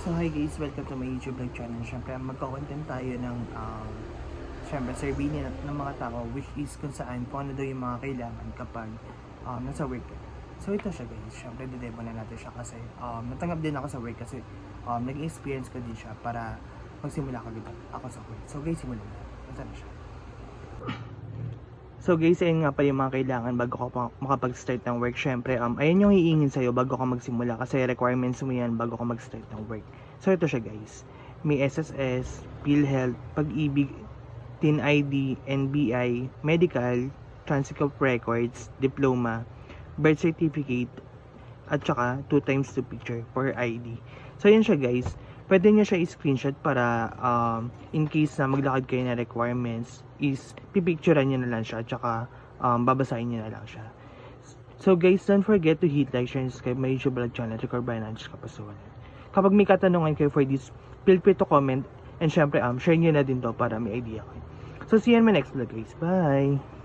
So hi guys, welcome to my YouTube vlog channel. Siyempre magko-content tayo ng siyempre survey ng mga tao, which is kung saan kung ano daw yung mga kailangan kapag nasa work ka. So ito siya guys, siyempre didemo na natin siya kasi natanggap din ako sa work kasi naging experience ko din siya para magsimula ako sa work. So guys, simulan na. Ito na siya. So guys, ayun nga pa yung mga kailangan bago ka makapag-start ng work. Syempre, ayun yung hiingin sa'yo bago ka magsimula kasi requirements mo yan bago ka mag-start ng work. So ito siya guys. May SSS, PhilHealth, Pag-ibig, TIN ID, NBI, Medical, Transcript Records, Diploma, Birth Certificate, at saka 2 times 2 picture per ID. So yun siya guys. Pwede nyo siya i-screenshot para in case na maglakad kayo na requirements is pipicturean nyo na lang siya at saka babasahin nyo na lang siya. So guys, don't forget to hit like, share, and subscribe my YouTube vlog channel, Record by Nanch Kapasulan. Kapag may katanungan kayo for this, feel free to comment and syempre share nyo na din to para may idea kayo. So see you in my next vlog guys. Bye!